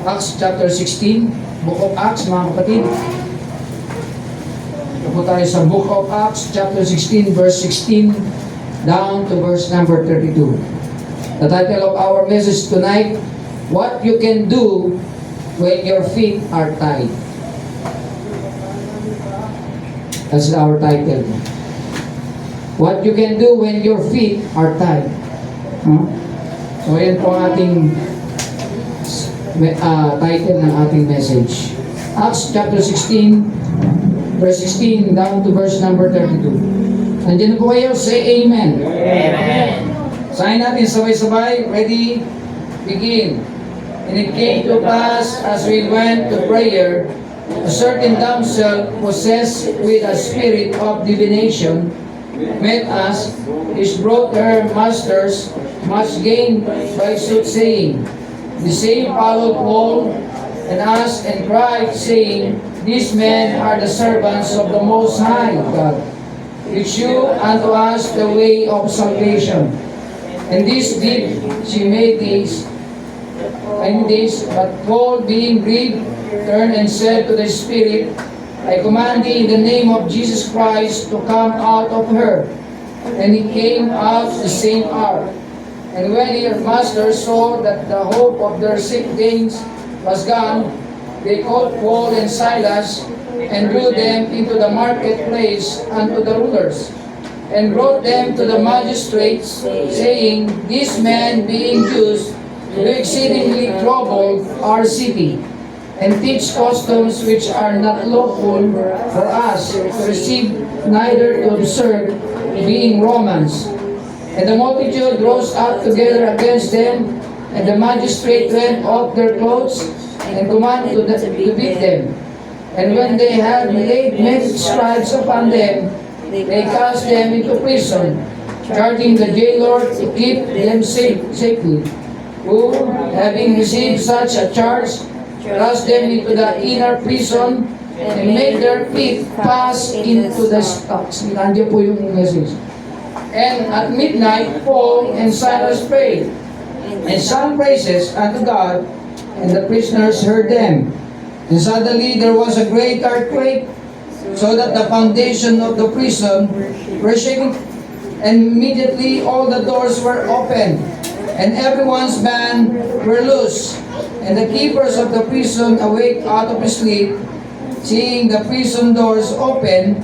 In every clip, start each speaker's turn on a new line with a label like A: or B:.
A: Acts chapter 16, Book of Acts, mga kapatid. Ito po tayo sa Book of Acts chapter 16, verse 16 down to verse number 32. The title of our message tonight, What You Can Do When Your Feet Are Tied. That's our title. What you can do when your feet are tied. So yan po ang ating title ng ating message. Acts chapter 16, verse 16 down to verse number 32. Nandiyan na po kayo, say Amen.
B: Amen.
A: Sahin natin sabay-sabay. Ready? Begin. And it came to pass as we went to prayer, a certain damsel possessed with a spirit of divination met us, which brought her masters much gain by soothsaying. The same followed Paul and us and cried, saying, These men are the servants of the Most High God, which shew unto us the way of salvation. And this did she made days, but Paul, being grieved, turned and said to the Spirit, I command thee in the name of Jesus Christ to come out of her. And he came out the same hour. And when her masters saw that the hope of their sick gains was gone, they called Paul and Silas, and drew them into the marketplace unto the rulers, and brought them to the magistrates, saying, These men, being Jews, do exceedingly trouble our city, and teach customs which are not lawful for us to receive, neither to observe, being Romans. And the multitude rose up together against them, and the magistrate rent off their clothes, and commanded to beat them. And when they had laid many stripes upon them, they cast them into prison, charging the jailor to keep them safely. Who, having received such a charge, thrust them into the inner prison, and made their feet pass into the stocks. Nandiyan po yung message. And at midnight, Paul and Silas prayed, and sang praises unto God, and the prisoners heard them. And suddenly there was a great earthquake, so that the foundation of the prison were shaken, and immediately all the doors were opened, and everyone's bands were loose. And the keepers of the prison awake out of his sleep, seeing the prison doors open,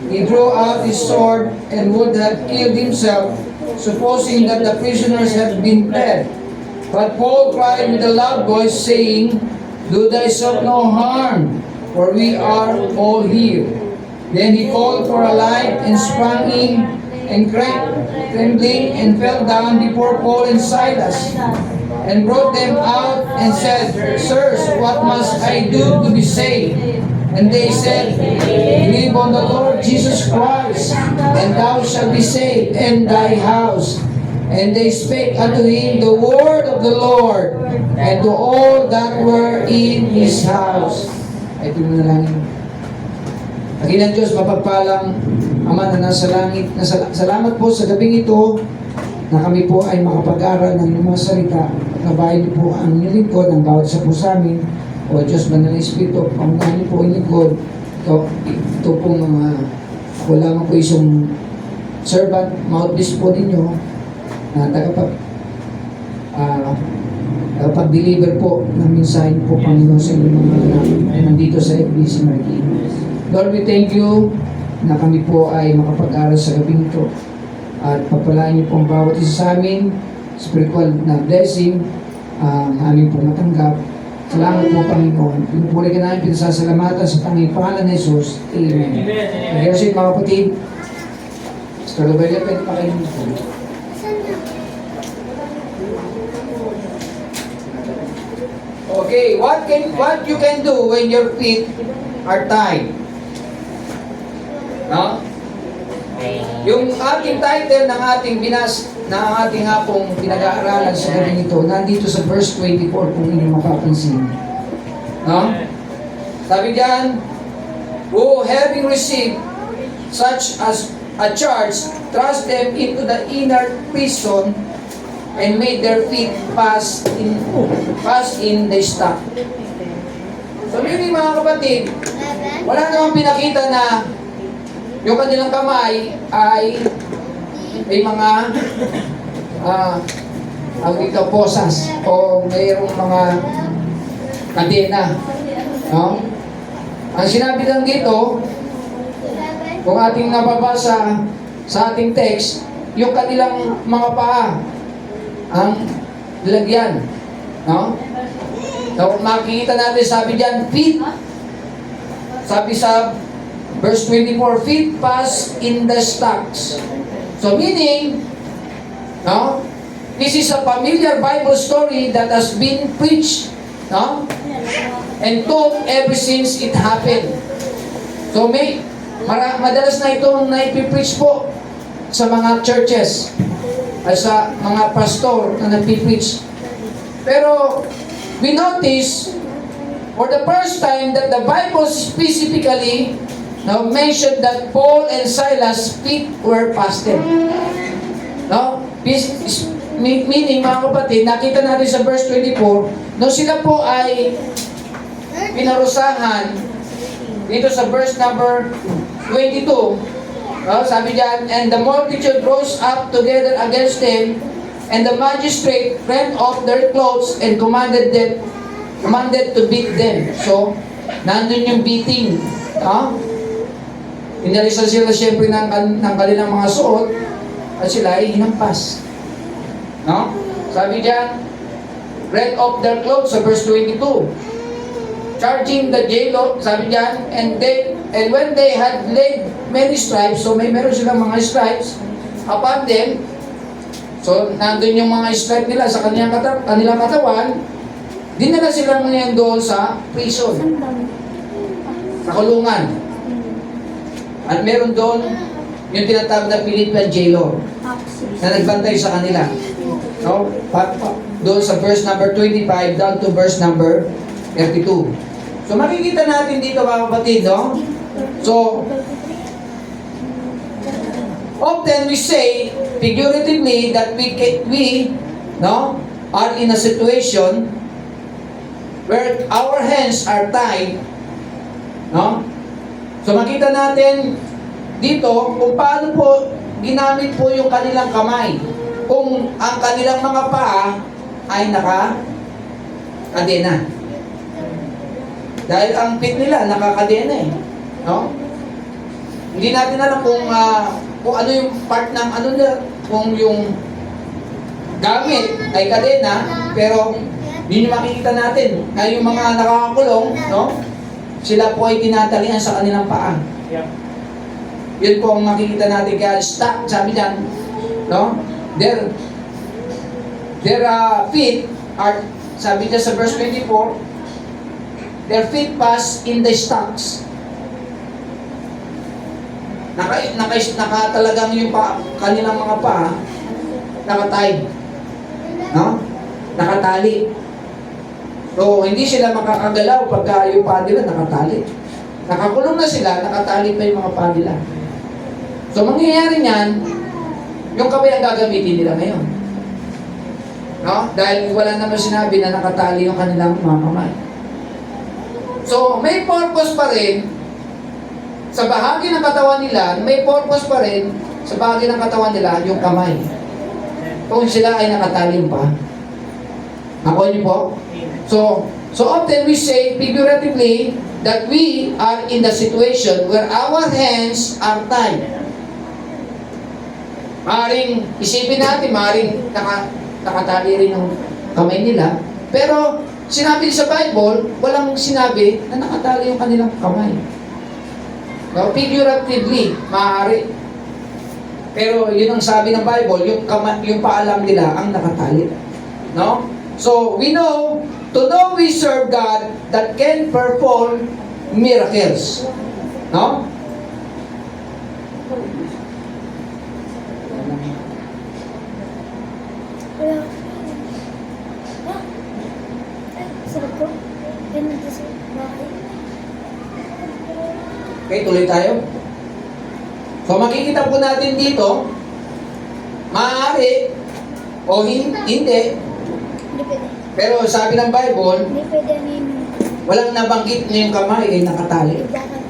A: he drew out his sword and would have killed himself, supposing that the prisoners had been dead. But Paul cried with a loud voice, saying, Do thyself no harm, for we are all here. Then he called for a light and sprang in, and trembling, and fell down before Paul and Silas, and brought them out, and said, Sirs, what must I do to be saved? And they said, Believe on the Lord Jesus Christ, and thou shalt be saved, and thy house. And they spake unto him the word of the Lord, and to all that were in his house. Ito na lang. Pagin ng Diyos, mapagpalang Ama na nasa langit. Salamat po sa gabing ito na kami po ay makapag-aral ng mga salita. Nabayin niyo po ang inyong lingkod, ang bawat isa po sa amin. O Diyos, Banal na Espiritu, pangunahan niyo po ang lingkod. Ito pong mga, ako lamang po isang servant, mouthpiece po ninyo, na tagapag-deliver po ng mensahe po, Panginoon, sa inyong mga na nandito sa FBC Marikina. Lord, we thank you na kami po ay makapag-aral sa gabing ito. At papalain niyo po ang bawat isa sa amin, spiritual na blessing, aming po matanggap. Salamat po, Panginoon. Pinupuli ka namin, pinasasalamatan sa Panginoon pangalan ni Jesus. Amen. Nag-worship, mga kapatid. Mr. Lobelia, pwede pa kayo po. Okay, what you can do when your feet are tied? No? Yung ating title ng ating hapong pinag-aaralan sa gabi nito, nandito sa verse 24 kung hindi mapapansin. No? Sabi diyan, who having received such as a charge, thrust them into the inner prison, and made their feet pass in the stock. So meaning mga kapatid, wala namang pinakita na yung kanilang kamay ay may mga ang dito posas o mayroong mga kadena. No? Ang sinabi lang dito, kung ating nababasa sa ating text, yung kanilang mga paa ang lagyan. No? So, makikita natin, sabi diyan, feet. Sabi sa verse 24, feet pass in the stocks. So, meaning, no? This is a familiar Bible story that has been preached, no? And told ever since it happened. So, madalas na itong naipipreach po sa mga churches, at sa mga pastor na nagpipreach. Pero, we notice for the first time that the Bible specifically now mentioned that Paul and Silas' feet were fasted. No? Meaning, mga kapatid, nakita natin sa verse 24, no, sila po ay pinarusahan dito sa verse number 22. No? Sabi diyan, and the multitude rose up together against them, and the magistrate rent off their clothes and commanded to beat them. So, nandun yung beating. Inalisan sila siyempre ng kanilang mga suot at sila ay hinampas. No? Sabi diyan, rent off their clothes sa verse 22. Charging the jailer, sabi diyan, and when they had laid many stripes, so meron silang mga stripes upon them. So, nandun yung mga stripe nila sa kanilang katawan, dinala sila ngayon doon sa prison, sa kulungan. At meron doon yung tinatawag na Philippian jailer na nagbantay sa kanila. No? Doon sa verse number 25 down to verse number 32. So, makikita natin dito mga kapatid, no? So, often we say figuratively that we are in a situation where our hands are tied, no? So makita natin dito kung paano po ginamit po yung kanilang kamay. Kung ang kanilang mga paa ay nakakadena. Dahil ang feet nila nakakadena eh, no? Hindi natin alam kung ano yung part ng ano nila, kung yung gamit ay kadena, pero yun yung makikita natin. Yung mga nakakakulong, no? Sila po ay tinatalian sa kanilang paa. Yun po ang makikita natin. Kaya stuck, sabi diyan, no? Their feet are, sabi diyan sa verse 24, their feet pass in the stocks. Naka talagang yung kanilang mga paa nakatied, no? Nakatali. So, hindi sila makakagalaw pagka yung paa nila nakatali. Nakakulong na sila, nakatali pa yung mga paa nila. So, mangyayari niyan, yung kamay ang gagamitin nila ngayon. No? Dahil wala naman sinabi na nakatali yung kanilang mga kamay. So, may purpose pa rin sa bahagi ng katawan nila, may purpose pa rin sa bahagi ng katawan nila yung kamay. Kung sila ay nakatalim pa. Ako niyo po? So often we say figuratively that we are in the situation where our hands are tied. Maring isipin natin, maring nakatali rin yung kamay nila. Pero sinabi sa Bible, walang sinabi na nakatali yung kanilang kamay. So, figuratively, maaari. Pero yun ang sabi ng Bible, yung paalam nila ang nakatali. No? So, we know, to know we serve God that can perform miracles. No? Okay, tuloy tayo. So, makikita po natin dito, maaari O hindi.
B: Hindi pwede.
A: Pero sabi ng Bible,
B: Hindi pwede yun.
A: walang nabanggit na yung kamay ay nakatali.
B: Bakit?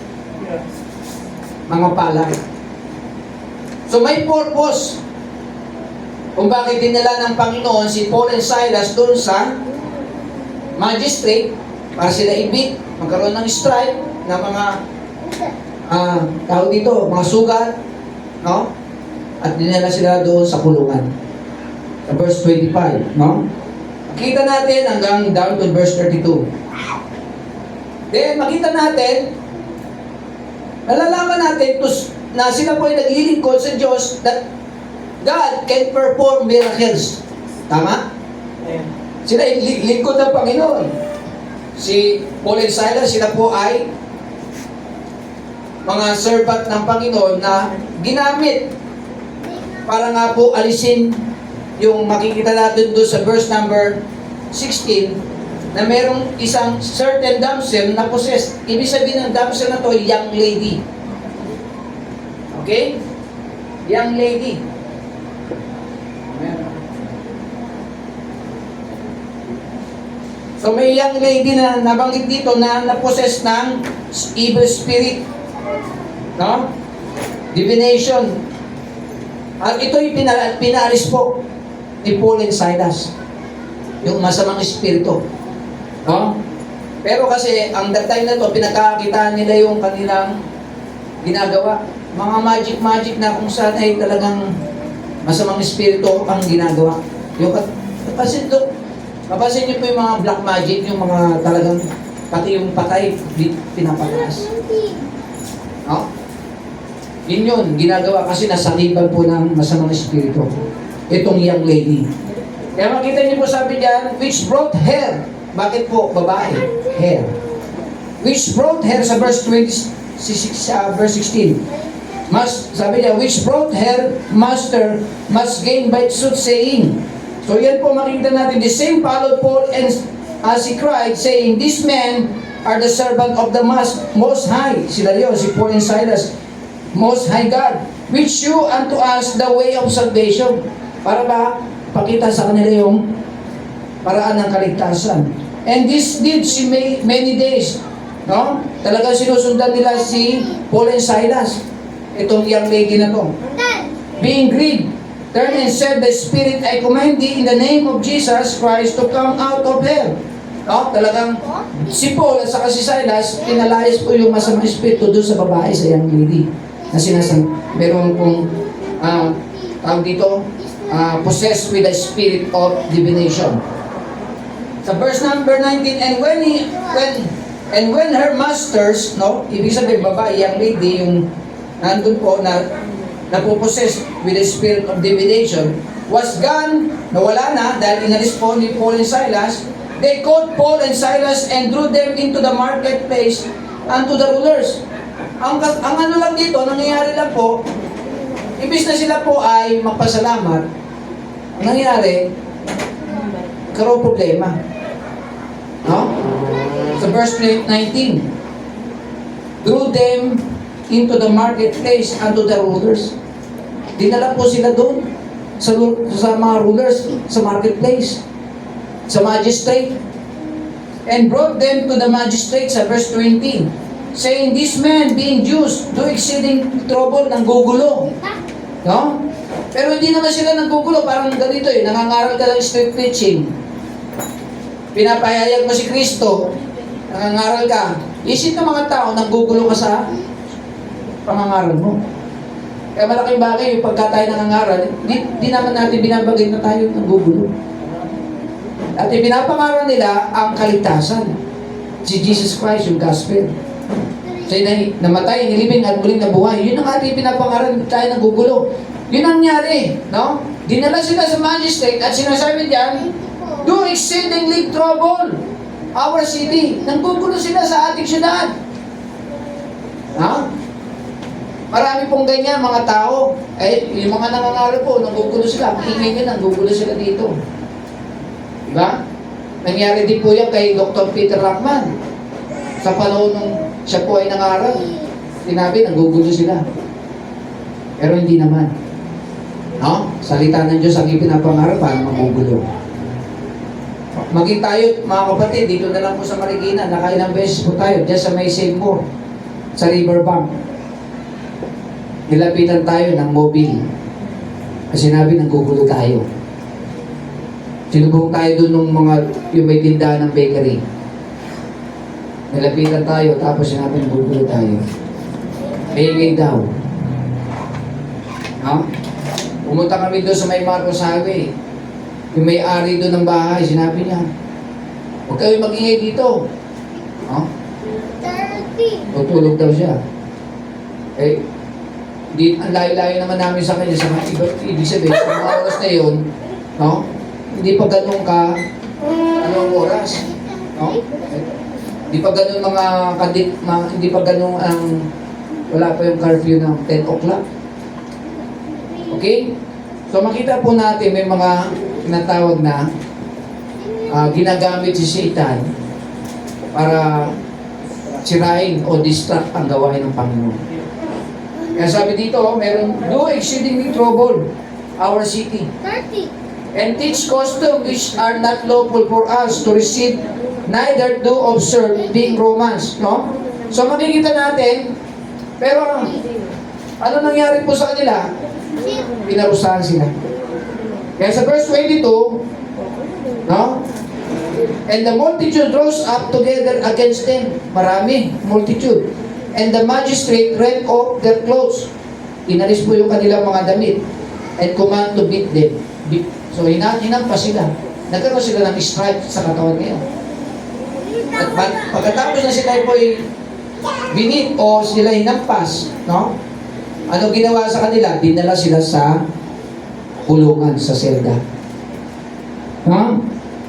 A: Mga palay. So may purpose kung bakit dinala ng Panginoon si Paul and Silas doon sa magistrate para sila ibig, magkaroon ng strike ng mga tawag dito, mga sugat, no? At dinala sila doon sa kulungan. Sa verse 25, no? Makita natin hanggang down to verse 32. Then, makita natin, nalalaman natin na sila po ay naglilingkod sa Diyos that God can perform miracles. Tama? Sila ay lingkod ng Panginoon. Si Paul and Silas, sila po ay mga servant ng Panginoon na ginamit para nga po alisin yung makikita natin doon sa verse number 16 na merong isang certain damsel na possessed. Ibig sabihin ng damsel na to, young lady. Okay? Young lady. So may young lady na nabanggit dito na na-possess ng evil spirit. No? Divination. At ito'y pinaalis po ni Paul and Silas. Yung masamang espiritu. No? Pero kasi, ang that time na to, pinagkakakitaan nila yung kanilang ginagawa. Mga magic na kung saan ay talagang masamang espiritu ang ginagawa. Yung kapasin niyo po yung mga black magic, yung mga talagang pati yung patay, pinapataas. No? Yun, ginagawa kasi nasaniban po ng masamang espiritu. Itong young lady. Kaya makita niyo po sabi diyan, which brought her. Bakit po? Babae. Hair. Which brought her sa verse 26, verse 16. Sabi niya, which brought her master must gain by soothsaying. So yan po makikita natin. The same followed Paul and as he cried, saying, these men are the servant of the Most High. Sila yun, si Paul and Silas. Most High God, which shew unto us the way of salvation. Para ba, pakita sa kanila yung paraan ng kaligtasan. And this did she many days. No? Talagang sinusundan nila si Paul and Silas. Itong young lady na to. Being grieved, turned and said, the Spirit, I command thee in the name of Jesus Christ to come out of her. No? Talagang si Paul at saka si Silas, pinalayas po yung masamang espiritu doon sa babae, sa young lady. Na meron pong tawag dito, possessed with the spirit of divination. Sa verse number 19, and when her masters, no, ibig sabihin babae, young lady, yung nandun po na napopossessed with the spirit of divination, was gone, nawala na, dahil inalis po ni Paul and Silas, they called Paul and Silas and drew them into the marketplace unto the rulers. Ang ano lang dito, nangyayari lang po, ibig na sila po ay magpasalamat, ang nangyayari, karoon problema. No? Sa verse 19, drew them into the marketplace unto the rulers. Dinala po sila doon sa mga rulers, sa marketplace, sa magistrate, and brought them to the magistrate sa verse 20, saying, these men being Jews do exceeding trouble, ng gugulo. No? Pero hindi naman sila nanggugulo, parang ganito nangangaral ka ng street preaching. Pinapahayag mo si Kristo, nangangaral ka. Isip ng mga tao, nanggugulo ka sa pangangaral mo. Kaya malaking bagay yung pagka tayo nangangaral, di naman natin binabagay na tayo nanggugulo. At pinapangaral nila ang kaligtasan. Si Jesus Christ, yung gospel. Siya namatay, nilibing at muling nabuhay. Yun ang ating pinapangaral, tayo nanggugulo. Yun ang nangyari, no? Dinala sila sa magistrate at sinasabi diyan, do exceedingly trouble our city. Nanggugulo sila sa ating syudad. Ha? Marami pong ganyan mga tao. Yung mga nangangaral po, nanggugulo sila. Ingay nyo, nanggugulo sila dito. Diba? Nangyari din po yan kay Dr. Peter Rackman. Sa panahon nung siya po ay nangaral, sinabi, nanggugulo sila. Pero hindi naman. No? Salita ng Diyos ang ipinapangarapan, magugulo. Maging tayo, mga kapatid, dito na lang po sa Marikina, nakailang beses po tayo, dyan sa may Save More, sa Riverbank. Nilapitan tayo ng mobile. Kasi sinabi, nanggugulo tayo. Sinubong tayo doon ng mga, yung may tindahan ng bakery. Nilapitan tayo, tapos sinabi, nanggugulo tayo. Maingay daw. Ha? Pumunta kami doon sa may Marcos Highway. Yung may-ari doon ng bahay, sinabi niya, huwag kayo mag-ingay dito. Ha?
B: 30.
A: Tutulog daw siya. Eh, ang layo-layo naman namin sa kanya, sa mga ibig sabihin, sa mga oras na yun, no? Hindi pa ganun ka, anong oras? No? Hindi pa ganun hindi pa ganun ang, wala pa yung curfew ng 10 o'clock. Okay? So makita po natin may mga tinatawag na ginagamit si Satan para sirain o distract ang gawain ng Panginoon. Kaya sabi dito, meron, do exceedingly trouble our city
B: 30.
A: and teach customs which are not lawful for us to receive, neither do observe, being Romans. No? So makikita natin, pero ano nangyari po sa kanila? Pinarusahan sila. Kaya sa verse 22, no? And the multitude rose up together against them. Marami, multitude. And the magistrate rent off their clothes. Inalis po yung kanilang mga damit. And command to beat them. So hinampas sila. Nagkaroon sila ng stripe sa katawan ngayon. At pagkatapos na sila po binit o sila hinampas, no? Ano ginawa sa kanila? Dinala sila sa kulungan, sa selda. Ha?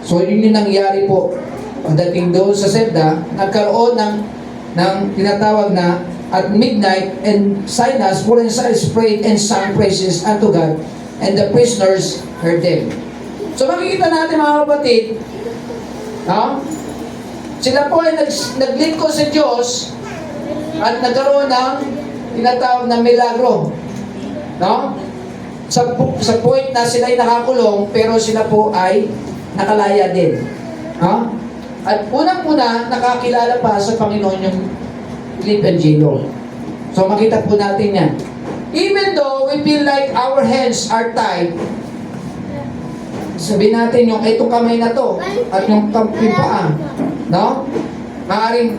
A: So yun yung nangyari po. Pagdating doon sa selda, nagkaroon ng tinatawag na at midnight, and Silas, Paul and Silas prayed and sang praises unto God, and the prisoners heard them. So makikita natin mga kapatid, ha? Sila po ay naglingkod sa Diyos at nagkaroon ng tinatawag na milagro. No? Sa point na sila ay nakakulong, pero sila po ay nakalaya din. Ha? At unang-una, nakakilala pa sa Panginoon yung Evangelo. So makita po natin yan. Even though we feel like our hands are tied, sabihin natin yung itong kamay na to at yung paa, no? Maaaring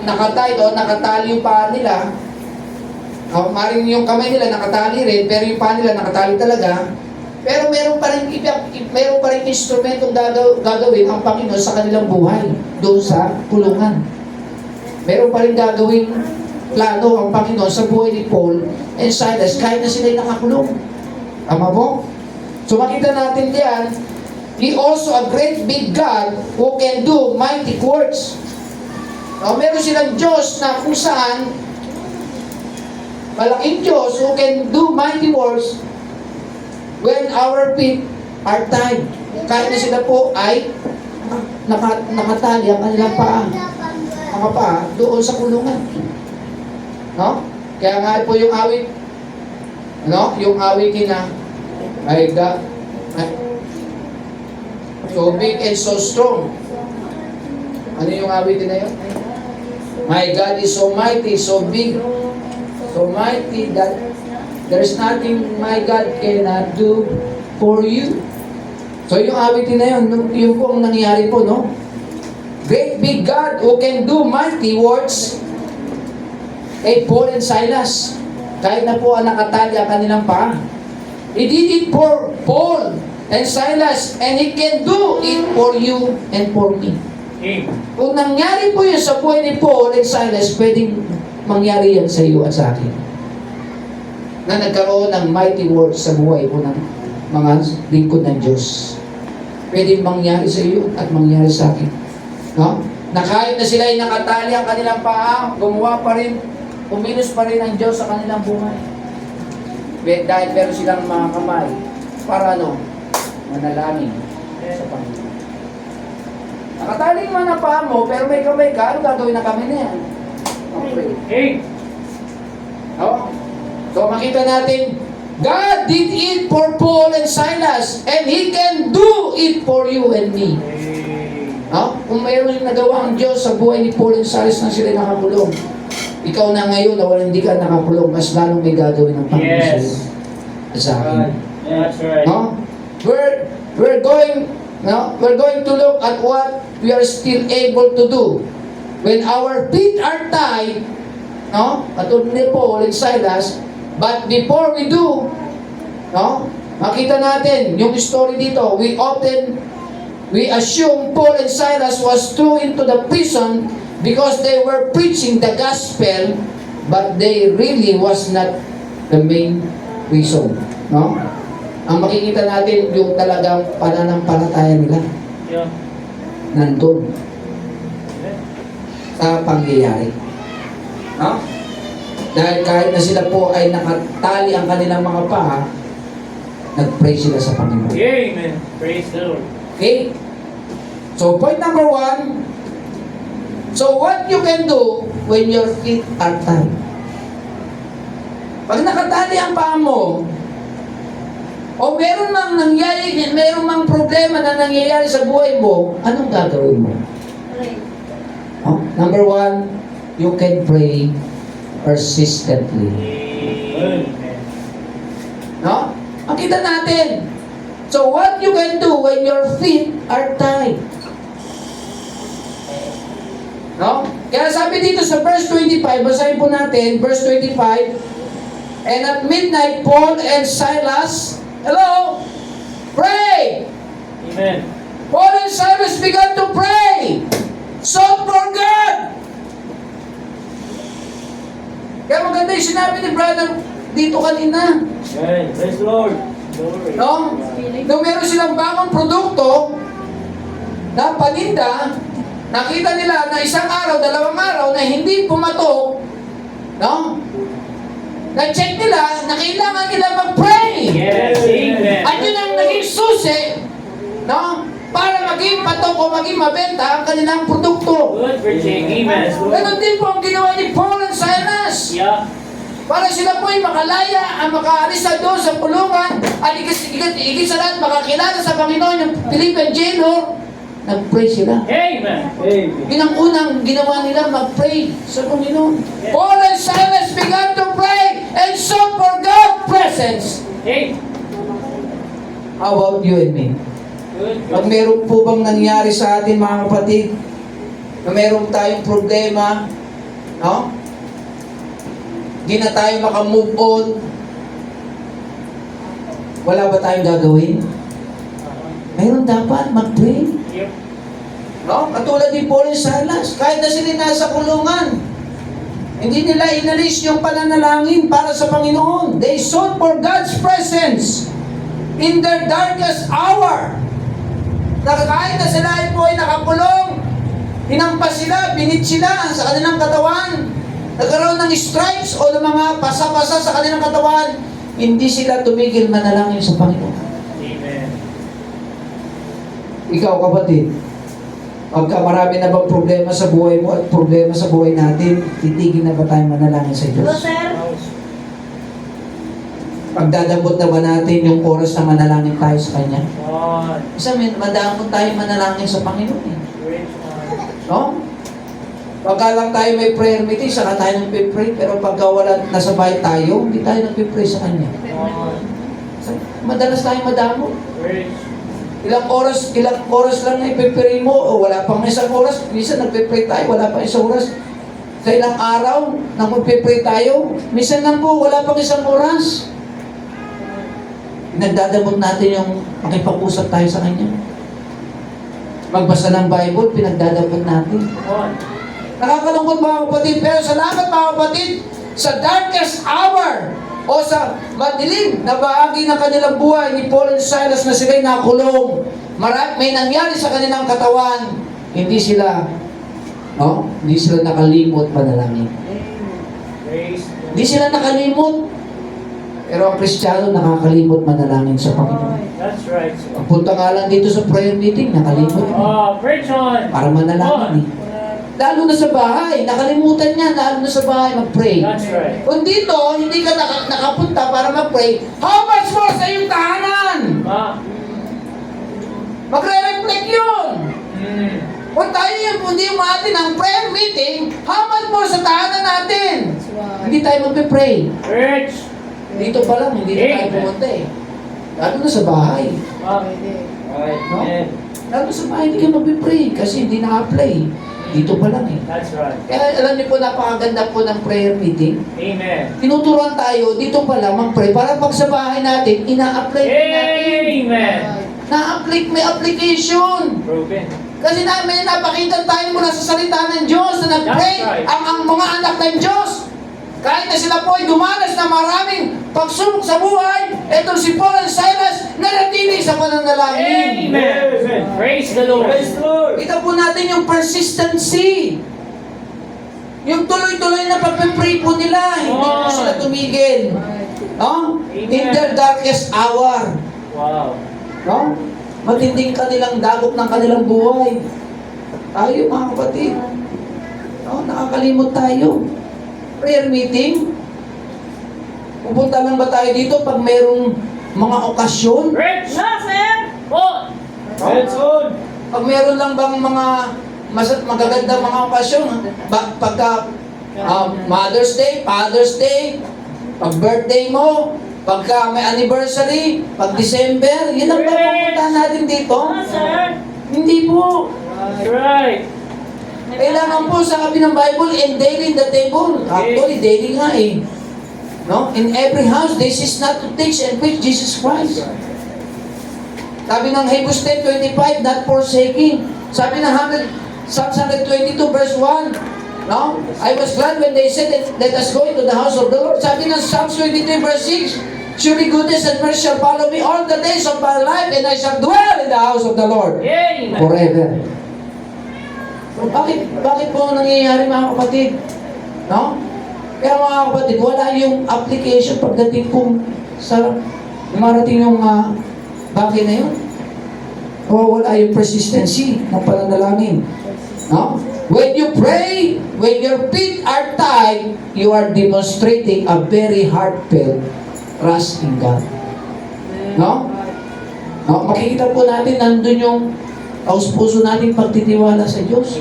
A: nakatay o nakatali yung paa nila. Maring yung kamay nila nakatali rin, pero yung paa nila nakatali talaga. Pero meron pa rin instrumentong gagawin ang Panginoon sa kanilang buhay doon sa kulungan. Meron pa rin gagawin plano ang Panginoon sa buhay ni Paul and Silas kahit na sila'y nakakulong. Tama po? So makita natin diyan, He also a great big God who can do mighty works. Meron silang Diyos na kung saan malaking Diyos who can do mighty works when our feet are tied. Kahit na sila po ay nakatali ang kanilang paa, mga paa, doon sa kulungan. No? Kaya nga po yung awit, no? Yung awit na, my God, so big and so strong. Ano yung awit na yun? My God is so mighty, so big, so mighty that there's nothing my God cannot do for you. So yung awitin na yun, yung po ang nangyari po, no? Great big God who can do mighty works. Paul and Silas, kahit na po ang nakatali ang kanilang paa, He did it for Paul and Silas, and He can do it for you and for me. Kung nangyari po yun sa buhay ni Paul and Silas, pwedeng mangyari yan sa iyo at sa akin. Na nagkaroon ng mighty works sa buhay po ng mga lingkod ng Diyos. Pwedeng mangyari sa iyo at mangyari sa akin. No? Na kahit na sila ay nakatali ang kanilang paa, gumawa pa rin, umilos pa rin ang Diyos sa kanilang buhay. Dahil meron silang mga kamay para manalangin sa Panginoon. Nakatali man ang paa mo, pero may kamay ka, ano gagawin na kami na yan? Okay. So makita natin, God did it for Paul and Silas, and He can do it for you and me. No? Kung mayroon yung nagawa ang Diyos sa buhay ni Paul and Silas na sila nakakulong, ikaw na ngayon na wala hindi ka nakakulong, mas lalong may gagawin ng Panginoon
C: Yes.
A: sa akin.
C: That's right.
A: No? We're going to look at what we are still able to do. When our feet are tied, no? Katulad ni Paul and Silas, but before we do, no? Makita natin yung story dito. We assume Paul and Silas was thrown into the prison because they were preaching the gospel, but they really was not the main reason. No? Ang makikita natin yung talagang pananampalataya nila
C: Yeah.
A: nandun sa pangyayari. No? Dahil kahit na sila po ay nakatali ang kanilang mga paa, nag-pray sila sa Panginoon.
C: Amen. Praise the Lord.
A: Okay? So, point number 1. So, what you can do when your feet are tied? Pag nakatali ang paa mo, o meron mang problema na nangyayari sa buhay mo, anong gagawin mo? Oh, number 1, you can pray persistently.
C: Amen.
A: No? Makita natin. So, what you can do when your feet are tied? No? Kaya sabi dito sa verse 25, basahin po natin, verse 25, and at midnight, Paul and Silas, hello, pray!
C: Amen.
A: Paul and Silas began to pray. Sought for God. Kaya maganda yung sinabi ni brother dito kanina.
C: Amen. Praise the Lord. Glory.
A: No? Nung meron silang bagong produkto na paninda, nakita nila na isang araw, dalawang araw na hindi pumatok, no? Na-check nila na kailangan nila mag-pray.
C: Yes. Amen.
A: At yun ang naging susi, no? Para maging patok o maging mabenta ang kanilang produkto.
C: Good preaching. Amen.
A: Ganon din po ang ginawa ni Paul and Silas.
C: Yeah.
A: Para sila po ay makalaya, ang makaalis na doon sa pulungan, at igit sa lahat makakilala sa Panginoon yung Philippian jailer, nag-pray sila.
C: Amen.
A: Yun ang unang ginawa nila, mag-pray sa Panginoon. Paul and Silas began to pray and sought for God's presence.
C: Hey.
A: How about you and me?
C: Good.
A: Pag meron po bang nangyari sa atin mga kapatid, na meron tayong problema, no? Di na tayo makamove on, wala ba tayong gagawin? Mayroon dapat mag-pray.
C: Yep.
A: No? Katulad ni Paul and Silas, kahit na sila nasa kulungan, hindi nila inalis yung pananalangin para sa Panginoon. They sought for God's presence in their darkest hour. Kahit na sila ay po ay nakakulong, hinampas sila, binit sila sa kanilang katawan, nagkaroon ng stripes o ng mga pasa-pasa sa kanilang katawan, hindi sila tumigil manalangin sa Panginoon.
C: Amen.
A: Ikaw, kapatid, pagka marami na bang problema sa buhay mo at problema sa buhay natin, titigil na ba tayo manalangin sa Diyos? Pagdadambot na ba natin yung oras na manalangin tayo sa Kanya?
C: God.
A: Isa, madamot tayo manalangin sa Panginoon. Eh.
C: Great one.
A: No? Pagka lang tayo may prayer meeting, saka tayo nagpipray, pero pagka wala nasabay tayo, hindi tayo nagpipray sa Kanya.
C: God.
A: Madalas tayo madamot.
C: Great.
A: Ilang oras lang na ipipray mo, o wala pang isang oras, minsan nagpipray tayo, wala pang isang oras. Sa ilang araw, na magpipray tayo, minsan lang po, wala pang isang oras. Pinagdadamot natin yung makipag-usap tayo sa Kanya. Magbasa ng Bible, pinagdadamot natin.
C: God.
A: Nakakalungkot mga kapatid, pero salamat mga kapatid, sa darkest hour, o sa madilim na bahagi ng kanilang buhay ni Paul and Silas na sila'y nakulong, may nangyari sa kanilang katawan, hindi sila nakalimot manalangin.
C: Praise.
A: Hindi sila nakalimot. Pero ang Kristiyano nakakalimot manalangin sa Panginoon.
C: That's right.
A: Pagpunta nga lang dito sa prayer meeting, nakalimot.
C: Oh, preach on.
A: Para manalangin eh. lalo na sa bahay. Nakalimutan niya, lalo na sa bahay mag-pray.
C: That's right.
A: Kung dito, hindi ka nakapunta para mag-pray, how much more sa iyong tahanan? Magre-reflect yun.
C: Mm.
A: Kung tayo hindi umaatin ang prayer meeting, how much more sa tahanan natin? Hindi tayo magpe-pray.
C: Church.
A: Dito pa lang, hindi na tayo
C: Amen.
A: pumunta eh. Lalo na sa bahay.
C: Amen.
A: Lalo sa bahay, hindi ka magpe-pray kasi hindi na-apply. Dito pa lang eh.
C: That's right.
A: Kaya alam niyo po, napakaganda po ng prayer meeting.
C: Amen.
A: Tinuturuan tayo, dito pa lang mag-pray. Para pag sa bahay natin, ina-apply natin.
C: Amen.
A: May application.
C: Proven.
A: Kasi may napakita tayo mula sa salita ng Diyos na nag-pray
C: That's right.
A: ang mga anak ng Diyos. Kahit na sila po ay dumanas na maraming pagsubok sa buhay, etong si Paul and Silas nanatili sa pananalangin.
C: Amen. Praise the Lord. Praise the Lord.
A: Kita po natin yung persistency. Yung tuloy-tuloy na pagpe-pray po nila, hindi po sila tumigil. No? In their darkest hour.
C: Wow.
A: No? Matinding kanilang dagok ng kanilang buhay. Tayo mga kapatid. No? Nakakalimot tayo. Prayer meeting. Pupunta lang ba tayo dito pag mayroong mga okasyon?
C: Rich. Oh. That's good.
A: Pag mayroon lang bang mga magagandang mga okasyon? Pagka Mother's Day, Father's Day, pag birthday mo, pagka may anniversary, pag December, yun ang pupuntahan natin dito? Hindi po.
C: That's right.
A: Kailangan po sa sabi ng Bible, and daily in the table. Actually, daily nga eh. No? In every house, this is not to teach and preach Jesus Christ. Sabi ng Hebrews 10:25, not forsaking. Sabi ng Psalms 122 verse 1, no? I was glad when they said, let us go into the house of the Lord. Sabi ng Psalms 23 verse 6, surely goodness and mercy shall follow me all the days of my life, and I shall dwell in the house of the Lord
C: Amen.
A: forever. So, bakit po nangyayari mga kapatid? No? Kaya mga kapatid, wala yung application pagdating kung sa marating yung bagay na yun. O wala yung persistency ng pananalangin. No? When you pray, when your feet are tied, you are demonstrating a very heartfelt trust in God. No? No? Makikita po natin nandun yung taus-puso natin pagtitiwala sa Diyos.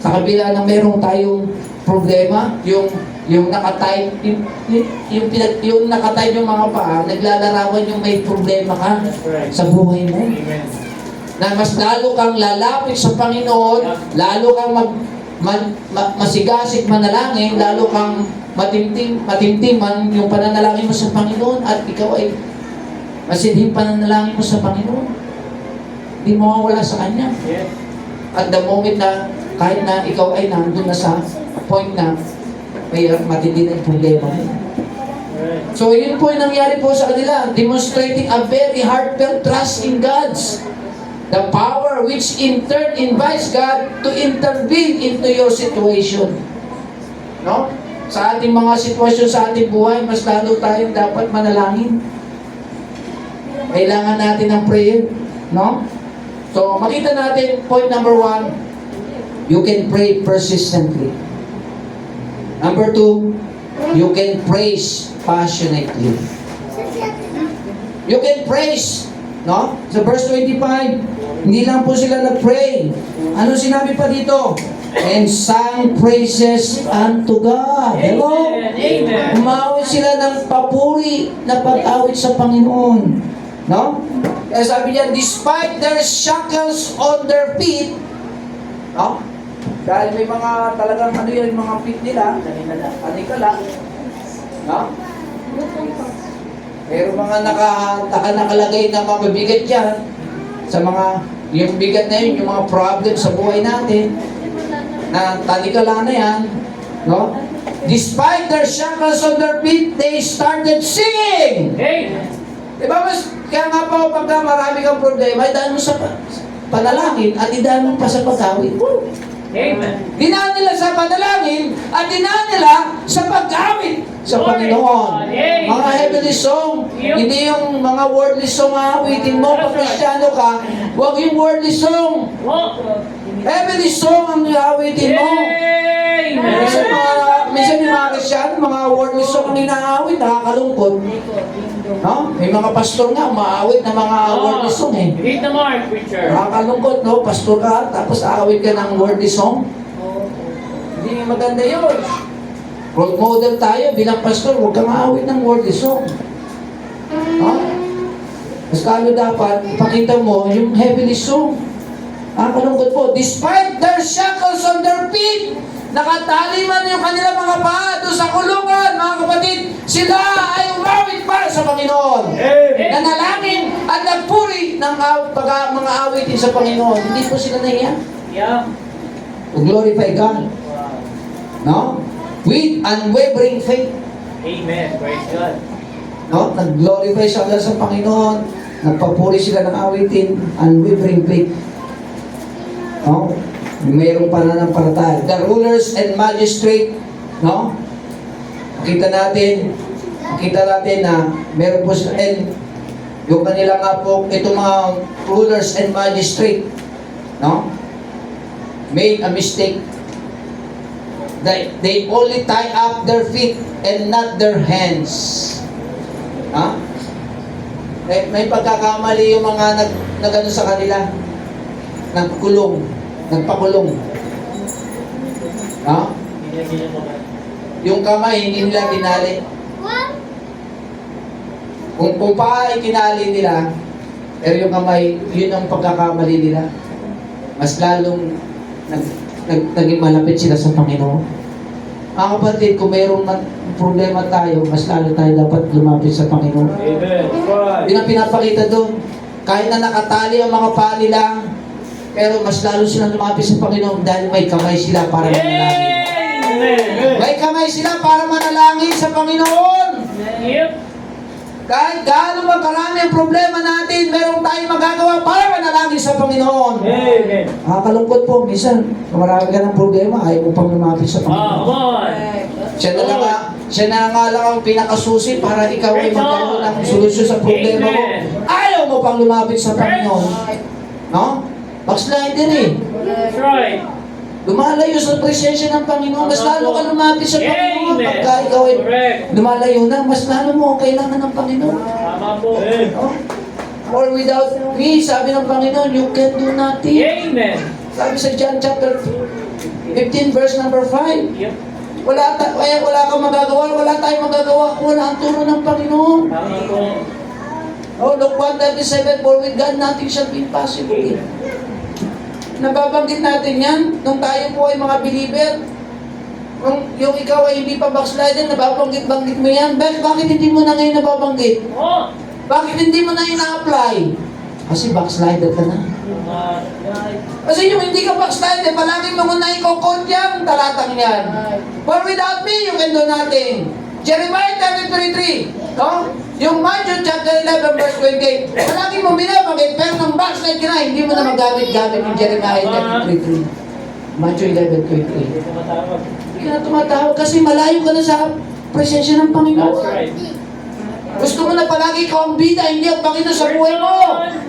A: Sa kabila na merong tayong problema, yung nakatay, yung nakatay yung mga paa, naglalarawan yung may problema ka sa buhay mo.
C: Amen.
A: Na mas lalo kang lalapit sa Panginoon, lalo kang masigasig manalangin, lalo kang matimtiman yung pananalangin mo sa Panginoon, at ikaw ay masidhing pananalangin mo sa Panginoon. Hindi mo mawawala sa Kanya.
C: Yes.
A: At the moment na kahit na ikaw ay nandun na sa point na may matindi na yung problema mo.
C: Right.
A: So yun po yung nangyari po sa kanila, demonstrating a very heartfelt trust in God's the power which in turn invites God to intervene into your situation. No? Sa ating mga sitwasyon sa ating buhay, mas lalo tayong dapat manalangin. Kailangan natin ng prayer. No? So, makita natin, point number 1, you can pray persistently. Number 2, you can praise passionately. You can praise, no? Sa verse 25, hindi lang po sila nag-pray. Ano sinabi pa dito? And sang praises unto God. Hello?
C: Amen.
A: Umawit sila ng papuri na pag-awit sa Panginoon. No? Kaya sabi niya, despite their shackles on their feet, no? Dahil may mga talagang ano yun, mga feet nila, anikala, no? Pero mga nakalagay na mabibigat dyan, sa mga, yung bigat na yun, yung mga problem sa buhay natin, na talikala na yan, no? Despite their shackles on their feet, they started singing!
C: Amen.
A: Diba mas, kaya nga po pagka marami kang problema, idaan mo sa panalangin at idaan mo pa sa pag-awit.
C: Amen.
A: Dinaan nila sa panalangin at dinaan nila sa pag-awit sa Panginoon. Mga heavenly song, hindi yung mga worldly song awitin mo. Pag Kristyano ka, huwag yung worldly song.
C: Oh.
A: Heavenly song ang iawitin mo.
C: Amen.
A: Minsan yung mga Kristiyan, mga worldly song ang inaawit, nakakalungkot. No? May mga pastor nga, umaawit na mga worldly song eh.
C: Hit the mark, preacher.
A: Nakakalungkot, no? Pastor ka, tapos aawit ka ng worldly song. Hindi maganda yun. Role model tayo bilang pastor, huwag kang aawit ng worldly song. No? Mas lalo dapat, ipakita mo yung heavenly song. Nakakalungkot po, despite their shackles on their feet, nakatali man yung kanilang mga paa doon sa kulungan, mga kapatid, sila ay umawit para sa Panginoon.
C: Amen.
A: Nanalangin at nagpuri ng mga awitin sa Panginoon. Hindi po sila nahiya.
C: Yeah.
A: To glorify God. No? With unwavering faith.
C: Amen. Praise God.
A: No? Nag-glorify sila sa Panginoon. Nagpapuri sila ng awitin. Unwavering faith. No? Mayroong pananampalataya. The rulers and magistrate, no? Makita natin na meron po sila, and yung kanila nga po, itong mga rulers and magistrate, no? Made a mistake. They only tie up their feet and not their hands. Ha? May pagkakamali yung mga nagano sa kanila. Nagpakulong. Ha? Yung kamay, hindi nila tinali.
B: What?
A: Kung paa ay tinali nila, pero yung kamay, yun ang pagkakamali nila. Mas lalong naging malapit sila sa Panginoon. Mga kapatid, kung mayroong problema tayo, mas lalo tayo dapat lumapit sa Panginoon.
C: Amen.
A: Yun ang pinapakita doon. Kahit na nakatali ang mga paa nila, pero mas lalo silang lumapit sa Panginoon dahil may kamay sila para manalangin.
C: Amen.
A: May kamay sila para manalangin sa Panginoon.
C: Yep.
A: Kahit gaano magkarami ang problema natin, meron tayong magagawa para manalangin sa Panginoon.
C: Amen.
A: Nakakalungkot po, minsan, kung marami ka ng problema, ayaw mo pang lumapit sa
C: Come
A: Panginoon.
C: on.
A: Siya na nga lang ang pinakasusi para ikaw ay magkaroon ng solusyon sa problema mo. Ayaw mo pang lumapit sa Panginoon. No? Backslide din eh.
C: That's right.
A: Lumalayo sa presensya ng Panginoon, mas lalo ka lumapit sa Panginoon.
C: Amen.
A: Pagka ikaw ay
C: Correct.
A: lumalayo na, mas lalo mo kailangan ng Panginoon.
C: Tama po.
A: No? For without me, sabi ng Panginoon, you can do nothing.
C: Amen.
A: Sabi sa John chapter 15, verse number 5.
C: Yep.
A: Wala kang magagawa, wala tayong magagawa kung wala ang turo ng Panginoon.
C: Tama po.
A: Oh, Luke 1:37, for with God nothing shall be impossible. Nababanggit natin yan nung tayo po ay mga believer. Yung ikaw ay hindi pa backslider, nababanggit-banggit mo yan. Bakit hindi mo na ngayon nababanggit?
C: Oh.
A: Bakit hindi mo na ina-apply? Kasi backslider ka na. Kasi yung hindi ka backslider, palagi mo na i-quote yan, talatang yan. For without me, you can do nothing. Jeremiah 33:3. No? Yung Matthew chapter 11 verse 28. Palagi mo binabanggit, pero nang backslide ka na, hindi mo na magamit-gamit yung Jeremiah 33:3. Matthew 11:28. Hindi ka na tumatawag kasi malayo ka na sa presensya ng
C: That's
A: Panginoon.
C: right.
A: Gusto mo na palagi ikaw ang bida, hindi ang Panginoon sa buhay mo.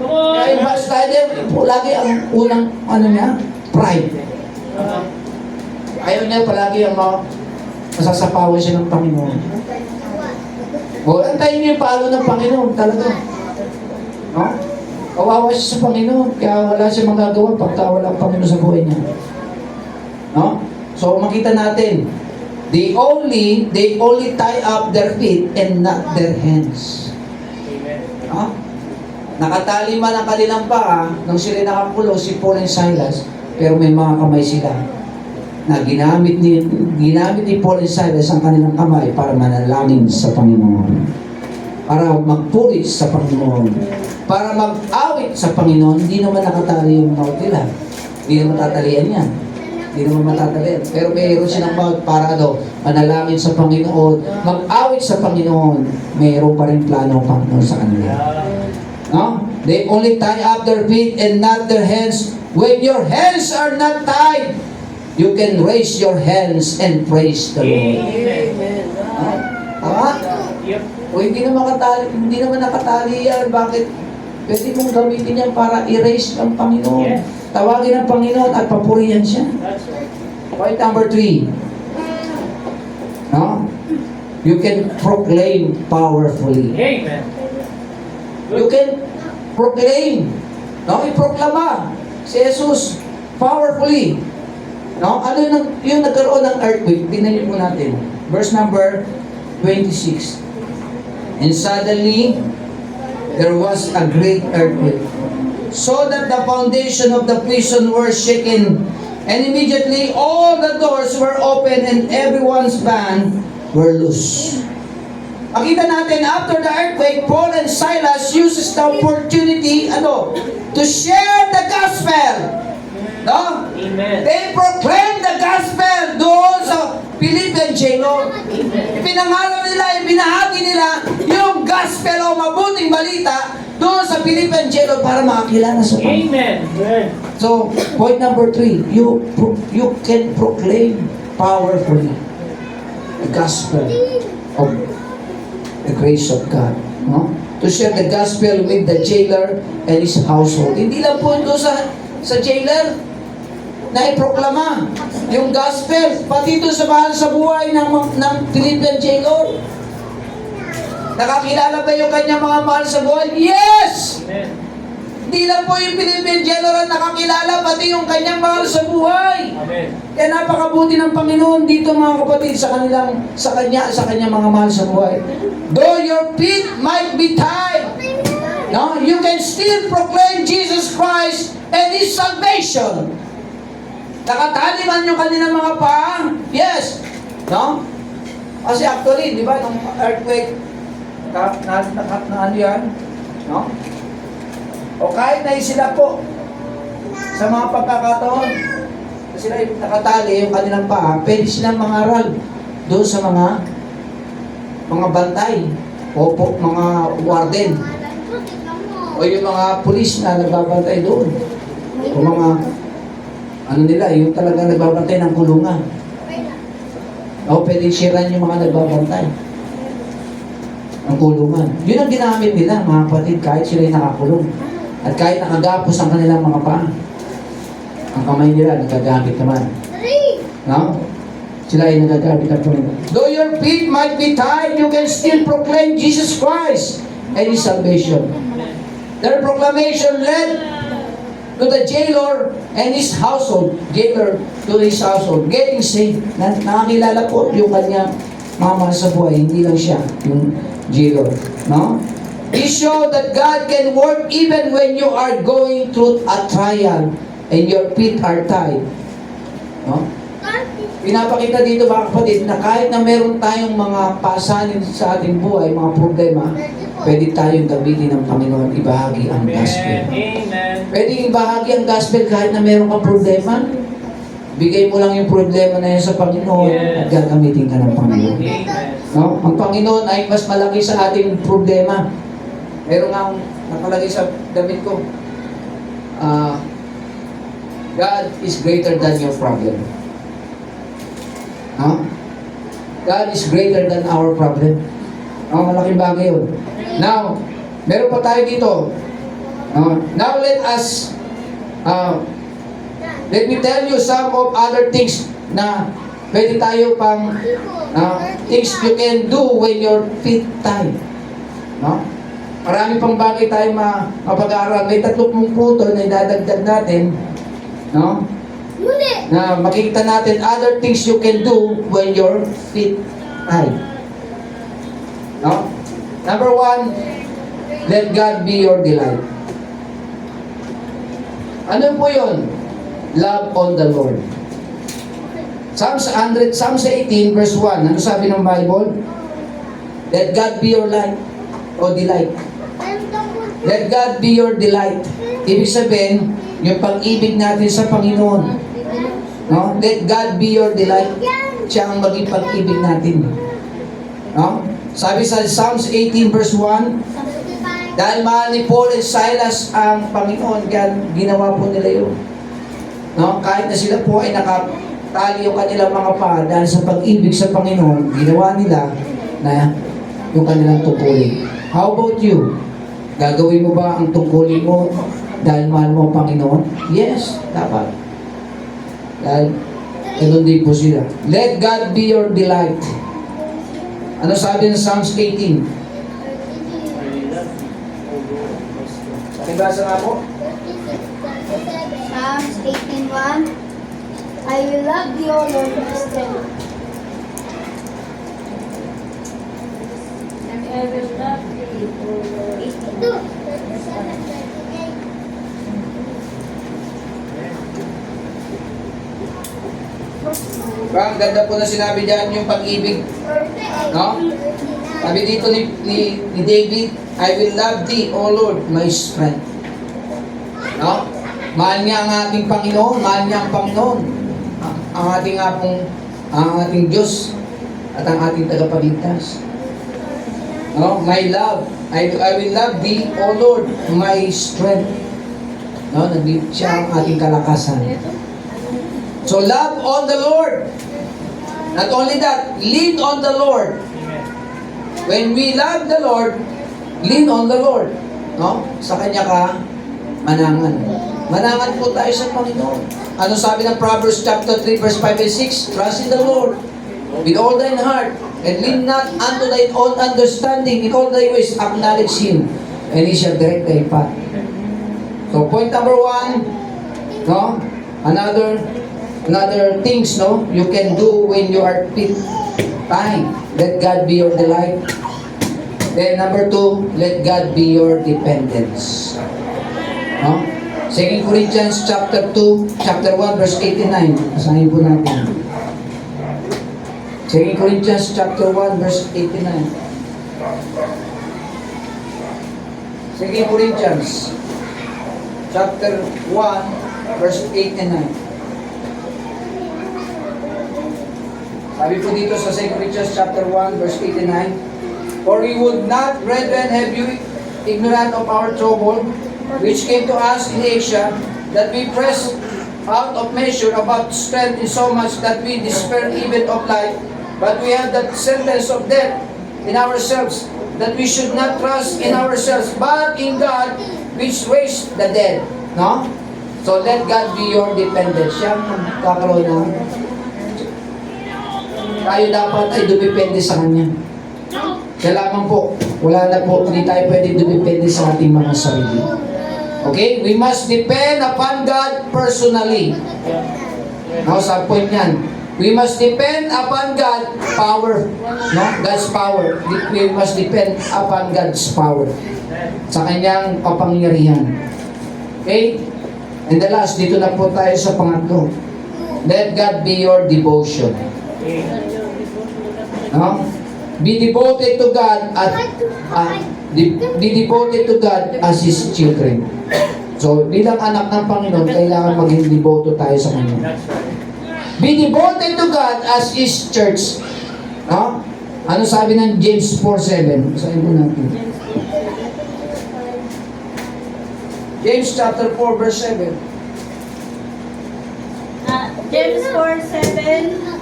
C: Come on.
A: Kaya yung backslider, lagi ang unang, pride. Ayaw niya palagi ang masasapawan siya ng Panginoon. O, antayin niyo yung palo ng Panginoon, talaga. No? Kawawa siya sa Panginoon, kaya wala siya magagawa pagka wala ang Panginoon sa buhay niya. No? So, makita natin, they only tie up their feet and not their hands.
C: Amen.
A: No? Nakatali man ang kanilang paa nung sila nakakulong, si Paul and Silas, pero may mga kamay sila na ginamit ni Paul and Silas ang kanilang kamay para manalangin sa Panginoon. Para magpuri sa Panginoon. Para mag-awit sa Panginoon. Hindi naman nakatali yung mouth nila. Hindi naman tatalian yan. Hindi naman matatalian. Pero mayroon silang mouth para manalangin sa Panginoon. Mag-awit sa Panginoon. Mayroon pa rin plano ang Panginoon sa kanila. No? They only tie up their feet and not their hands. When your hands are not tied, you can raise your hands and praise the Lord.
C: Amen.
A: Tama?
C: Yep.
A: O hindi naman nakatali yan, bakit? Pwede mong gamitin yan para erase ang Panginoon.
C: Yes.
A: tawagin ng Panginoon at papurihan siya.
C: That's right.
A: Point number 3. No? You can proclaim powerfully.
C: Amen.
A: You can proclaim. No? Iproklama si Jesus powerfully. No? Ano yung nagkaroon ng earthquake? Tingnan niyo po natin. Verse number 26. And suddenly, there was a great earthquake, so that the foundation of the prison were shaken, and immediately all the doors were open and everyone's band were loose. Makita natin, after the earthquake, Paul and Silas uses the opportunity, to share the gospel. No?
C: Amen.
A: They proclaim the gospel doon sa Philippian jailor. Ipinangalan nila, ibinahagi nila yung gospel o mabuting balita doon sa Philippian jailor para makakilala sa Panginoon.
C: Amen. Good.
A: So, point number 3, you can proclaim powerfully the gospel of the grace of God. No? To share the gospel with the jailer and his household. Hindi lang po ito sa jailer na iproklama yung gospel, pati ito sa mahal sa buhay ng Philippian jailor. Nakakilala ba yung kanyang mga mahal sa buhay? Yes!
C: Amen.
A: Hindi lang po yung Philippian jailor ang nakakilala, pati yung kanyang mahal sa buhay.
C: Amen.
A: Kaya napakabuti ng Panginoon dito mga kapatid sa kanyang mga mahal sa buhay. Though your feet might be tied, no, you can still proclaim Jesus Christ and His salvation. Nakatali man yung kanilang mga paa, yes, no? Kasi actually, di ba, nung earthquake, na ano yan, no? O kahit na sila po, sa mga pagkakataon, sila nakatali yung kanilang paa, pwede silang mangaral doon sa mga bantay, o po, mga warden, o yung mga pulis na nagbabantay doon, o mga yung talagang nagbabantay ng kulungan. O pwede siran yung mga nagbabantay ng kulungan. Yun ang ginamit nila, mga kapatid, kahit sila'y nakakulong. At kahit nakagapos ang kanilang mga paa, ang kamay nila nagagamit naman. No? Sila ay nagagamit ng Panginoon. Though your feet might be tied, you can still proclaim Jesus Christ and His salvation. Their proclamation led to the jailer and his household. Jailer to his household. Getting saved. Nakakilala po yung kanya mama sa buhay. Hindi lang siya yung jailer. No? He showed that God can work even when you are going through a trial and your feet are tied. No? Pinapakita dito mga kapatid na kahit na meron tayong mga pasanin sa ating buhay, mga problema, pwede tayong gamitin ng Panginoon ibahagi ang gospel.
C: Amen.
A: Pwede ibahagi ang gospel kahit na meron kang problema. Bigay mo lang yung problema na yun sa Panginoon at gagamitin ka ng Panginoon.
C: Amen.
A: No? Ang Panginoon ay mas malaki sa ating problema. Meron nga akong nakalagay sa damit ko. God is greater than your problem. No? God is greater than our problem. Malaking bagay yun. Now, meron pa tayo dito. Now let me tell you some of other things na pwede tayo pang things you can do when your feet tied. No? Marami pang bagay tayo mapag-aaral. May 30 punto na idadagdag natin. No? Na makikita natin other things you can do when your feet tied. No? Number 1, let God be your delight. Ano po yun? Love on the Lord. Psalms 18 verse 1. Ano sabi ng Bible? Let God be your light o delight. Let God be your delight. Ibig sabihin, yung pag-ibig natin sa Panginoon. No? Let God be your delight. Siya ang maging pag-ibig natin. No? Sabi sa Psalms 18 verse 1, dahil mahal ni Paul and Silas ang Panginoon, kaya ginawa po nila yun. No? Kahit na sila po ay nakatali yung kanilang mga paa dahil sa pag-ibig sa Panginoon, ginawa nila na yung kanilang tungkulin. How about you? Gagawin mo ba ang tungkulin mo Dahil mahal mo ang Panginoon? Yes, dapat. Dahil, ganun din po sila. Let God be your delight. Ano sabi ng Psalms 18? Pakibasa nga po.
B: Psalms 18:1. I will love thee, O Lord, my strength. And I will love thee, O Lord. 82.
A: Ang ganda po na sinabi dyan yung pag-ibig. No? Sabi dito ni David, I will love thee, O Lord, my strength. No? Mahal niya ang ating Panginoon, mahal niya ang Panginoon. Ang ating ang ating Diyos at ang ating tagapagligtas. No? My love, I will love thee, O Lord, my strength. No? Nandito siya ang ating kalakasan. So love on the Lord. Not only that, lean on the Lord. When we love the Lord, lean on the Lord. No? Sa Kanya ka manangan. Manangan po tayo sa Panginoon. Ano sabi ng Proverbs chapter 3 verse 5 and 6? Trust in the Lord with all thine heart and lean not unto thine own understanding. In all thy ways acknowledge Him and He shall direct thy path. So point number 1, no? Another things, no, you can do when you are time. Let God be your delight. Then number 2, let God be your dependence. No? 2 Corinthians chapter 1 verse 89. Basahin po natin. 2 Corinthians chapter 1 verse 89. 2 Corinthians chapter 1 verse 89. Sabi po dito sa 2 Corinthians chapter 1 verse 89, For we would not, brethren, have you ignorant of our trouble, which came to us in Asia, that we press out of measure about strength in so much that we despair even of life, but we have that sentence of death in ourselves, that we should not trust in ourselves, but in God, which raised the dead. No? So let God be your dependence. Siya ang magkakaroon ng tayo dapat ay dumipende sa Kanya. Kaya lamang po, wala na po, hindi tayo pwede dumipende sa ating mga sarili. Okay? We must depend upon God personally. Now, sa point yan, we must depend upon God power. No? God's power. We must depend upon God's power. Sa Kanyang kapangyarihan. Okay? And the last, dito na po tayo sa pangatlo. Let God be your devotion. No? Be devoted to God be devoted to God as His children. So, bilang anak ng Panginoon, kailangan maging devoto tayo sa Kanya. Be devoted to God as His church. No? Ano sabi ng James 4:7? Sabi mo natin. James chapter 4 verse 7.
D: James 4:7.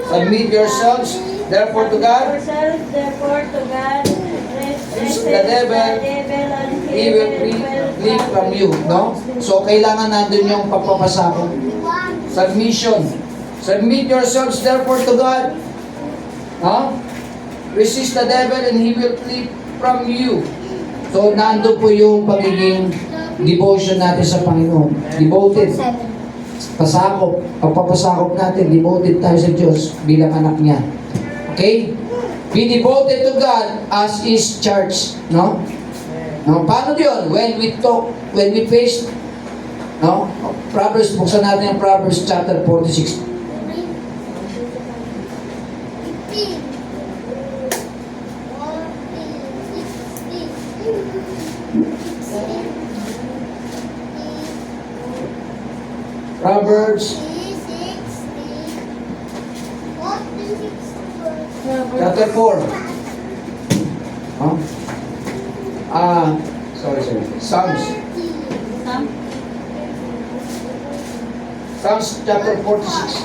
A: Submit yourselves therefore to God.
D: Yourselves therefore to God.
A: Resist the devil, he will flee from you. No? So, kailangan nandun yung pagpapasakot. Submission. Submit yourselves therefore to God. No? Resist the devil and he will flee from you. So, nandun po yung pagiging devotion natin sa Panginoon. Devoted. Pasakop. Pagpapasakop natin, devoted tayo sa Diyos bilang anak niya. Okay? Be devoted to God as His church. No? No? Paano yun? When we face, no? Proverbs, buksan natin ang Proverbs chapter 46. Proverbs chapter 4. Huh? Sorry. Psalms chapter 46.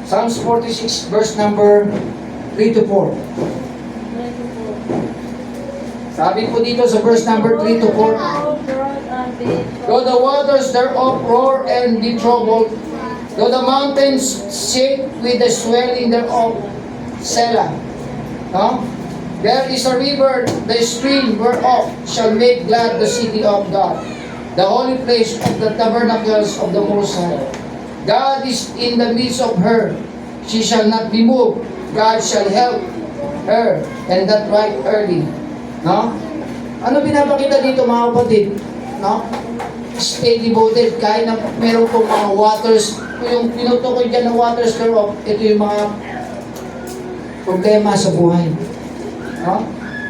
A: Psalms 46 verse number 3 to 4. Sabi po dito sa verse number 3 to 4, though the waters thereof roar and be troubled, though the mountains shake with the swelling thereof, Selah. No? There is a river, the stream whereof shall make glad the city of God, the holy place of the tabernacles of the Most High. God is in the midst of her. She shall not be moved. God shall help her, and that right early. No? Ano pinapakita dito mga kapatid? No? Stay devoted. Kahit na meron pong mga waters, yung pinutukoy dyan ng waters thereof, ito yung mga problema sa buhay. No?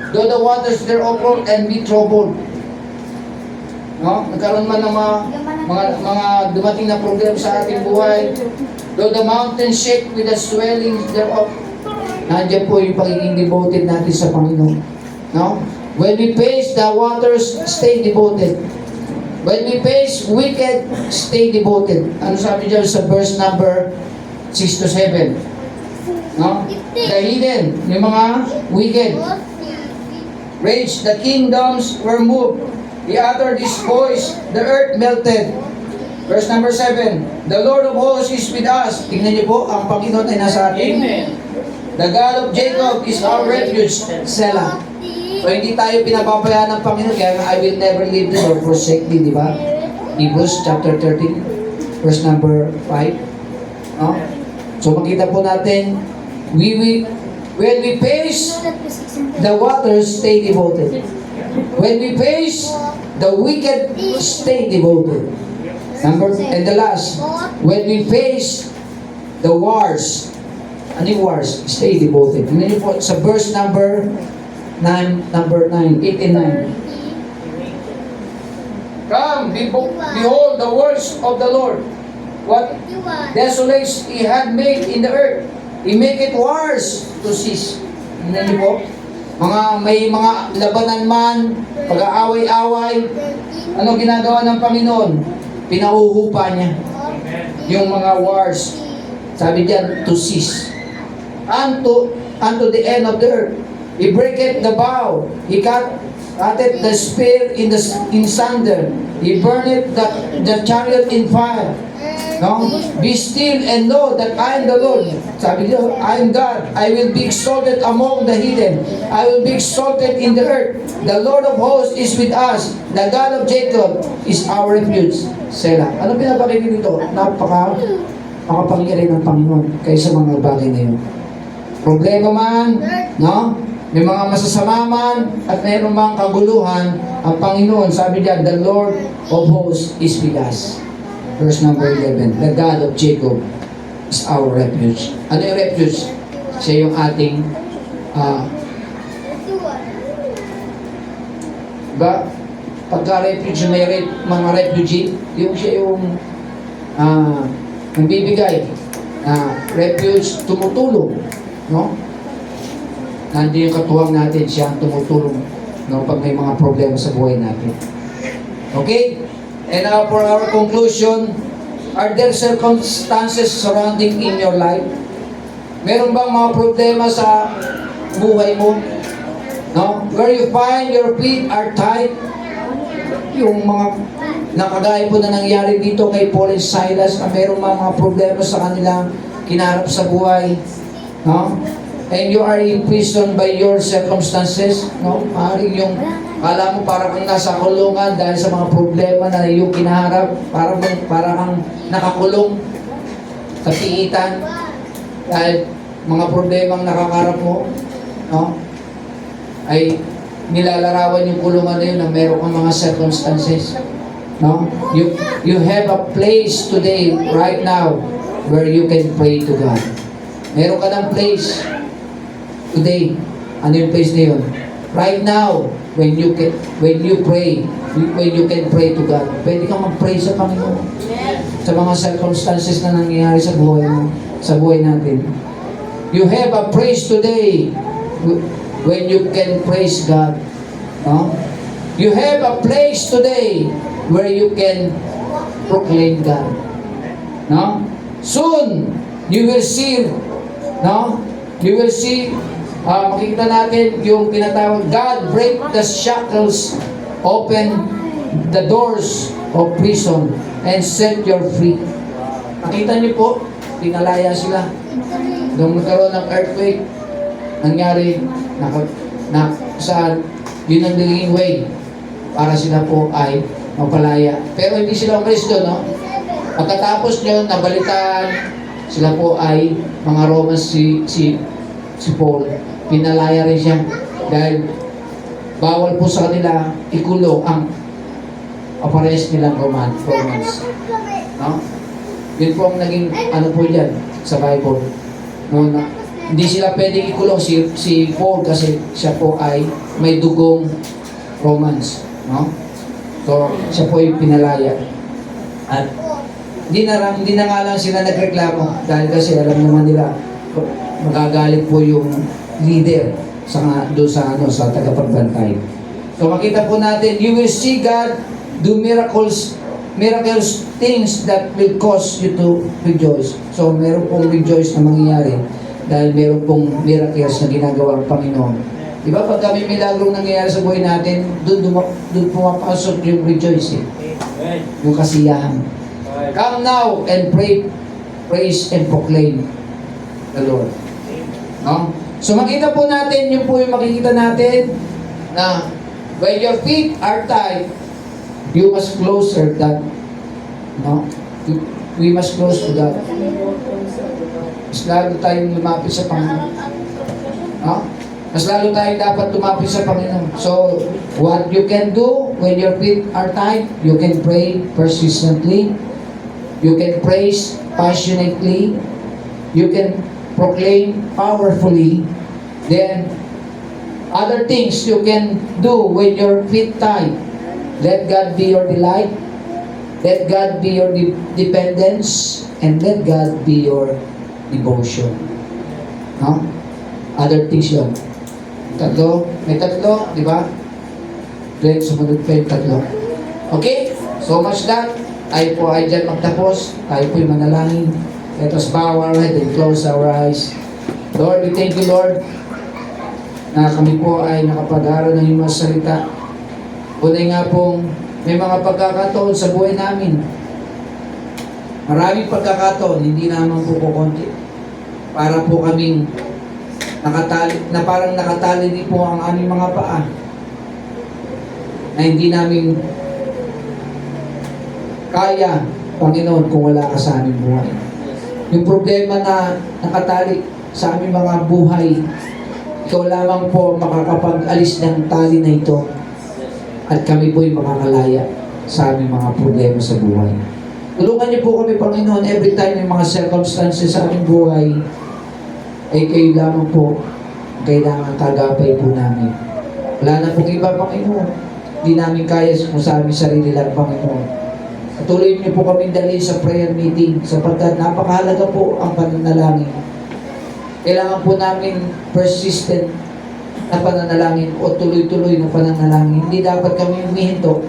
A: Though the waters thereof roar and be troubled. No? Nagkaroon man ng mga dumating na problema sa ating buhay. Though the mountains shake with the swelling thereof. Nandiyan po yung pagiging devoted natin sa Panginoon. No? When we face the waters, stay devoted. When we face wicked, stay devoted. Ano sabi dyan sa verse number 6 to 7? No? The hidden, yung mga wicked. Rage, the kingdoms were moved. He uttered his voice, the earth melted. Verse number 7, the Lord of hosts is with us. Tingnan niyo po, ang Panginoon ay nasa atin.
C: Amen.
A: The God of Jacob is our refuge. Selah. So hindi tayo pinapabayaan ng Panginoon, kaya I will never leave thee nor forsake thee, di ba? Hebrews chapter 13, verse number 5. No? So makita po natin, when we face the waters, stay devoted. When we face the wicked, stay devoted. And the last, when we face the wars, ano yung wars? Stay devoted. Tingnan niyo po sa verse number 8 and 9. Come, behold the works of the Lord. What desolates He had made in the earth. He make it wars to cease. Tingnan niyo po. May mga labanan man, pag-aaway-away, ano ginagawa ng Panginoon? Pinauhupa niya yung mga wars. Sabi diyan, to cease. Unto the end of the earth. He breaketh the bow. He cutteth the spear in sunder. He burneth the chariot in fire. No? Be still and know that I am the Lord. Sabi niyo, I am God. I will be exalted among the heathen. I will be exalted in the earth. The Lord of hosts is with us. The God of Jacob is our refuge. Selah. Ano pinapakinggan dito? Makapangyarihan ng Panginoon kaysa mga bagay na yun. Problema man, no? May mga masasama man, at mayroon mga kaguluhan, ang Panginoon, sabi diyan, the Lord of hosts is with us. Verse number 11, the God of Jacob is our refuge. Ano yung refuge? Siya yung ating pagka-refuge, may mga refugee, yung siya yung nagbibigay refuge, tumutulong, no? Nandiyo yung katuwang natin, siya ang tumutulong, no, pag may mga problema sa buhay natin. Okay? And now for our conclusion, are there circumstances surrounding in your life? Meron bang mga problema sa buhay mo? No? Where you find your feet are tight? Yung mga nakagaya po na nangyari dito kay Paul and Silas, na meron mga problema sa kanilang kinarap sa buhay. No? And you are imprisoned by your circumstances. No? Maaaring yung kala mo parang kang nasa kulungan dahil sa mga problema na iyong kinaharap, parang kang nakakulong sa piitan dahil mga problemang nakakarap mo, no? Ay nilalarawan yung kulungan na yun na meron kang mga circumstances, no? You have a place today, right now, where you can pray to God. Meron ka ng place today. Ano yung place na yun? Right now, when you pray, when you can pray to God, pwede kang mag-pray sa Panginoon. Sa mga circumstances na nangyayari sa buhay mo, sa buhay natin. You have a praise today when you can praise God. No? You have a place today where you can proclaim God. No? Soon, you will see, no? You will see makikita natin yung tinatawag, God break the shackles, open the doors of prison, and set your free. Nakita niyo po, pinalaya sila. Nung nagkaroon ng earthquake, nangyari, saan, yun ang naging way para sila po ay mapalaya. Pero hindi sila umalis doon, no? Pagkatapos nyo, nabalitaan, sila po ay mga Romans si Paul. Pinalaya rin siya dahil bawal po sa kanila ikulong ang apares nilang Romans. No? Yun po ang naging ano po dyan sa Bible. No, hindi sila pwedeng ikulong si Paul kasi siya po ay may dugong Romans. No? So, siya po ay pinalaya. At hindi na nga lang sila nagreklamo dahil kasi alam naman nila magagalit po yung leader doon sa tagapagbantay. So makita po natin, you will see God do miracles things that will cause you to rejoice. So meron pong rejoice na mangyayari dahil meron pong miracles na ginagawa ang Panginoon. Diba pag kami milagrong nangyayari sa buhay natin, doon pumapasok yung rejoice, yung kasiyahan. Come now and pray, praise and proclaim the Lord. No? So makita po natin, yun po yung makikita natin na when your feet are tied, you must closer that. No? We must close to God. Mas lalo tayong lumapit sa Panginoon. No? Mas lalo tayong dapat lumapit sa Panginoon. So, what you can do when your feet are tied, you can pray persistently. You can praise passionately. You can proclaim powerfully. Then, other things you can do when your feet tied. Let God be your delight. Let God be your dependence. And let God be your devotion. No? Other things yun. Tatlo. May tatlo, di ba? Then, sumunod pa yung tatlo. Okay? So much that. Tayo po ay dyan magtapos. Tayo po ay manalangin. Let us bow our head and close our eyes. Lord, we thank you, Lord, na kami po ay nakapag-aral ng iyong mga salita. Unay nga pong may mga pagkakataon sa buhay namin. Maraming pagkakataon, hindi naman po kukunti. Para po kaming nakatali, na parang nakatali din po ang aming mga paa. Na hindi namin kaya, Panginoon, kung wala ka sa aming buhay. Yung problema na nakatali sa aming mga buhay, ikaw lamang po makakapag-alis ng tali na ito at kami po'y makakalaya sa aming mga problema sa buhay. Tulungan niyo po kami, Panginoon, every time may mga circumstances sa aming buhay, ay kayo lamang po kailangan kagapay po namin. Wala na pong iba, Panginoon. Hindi namin kaya kung sa aming sarili lang, Panginoon. Patuloy niyo po kami dali sa prayer meeting sapagkat napakahalaga po ang pananalangin. Kailangan po namin persistent na pananalangin o tuloy-tuloy na pananalangin. Hindi dapat kami humihinto.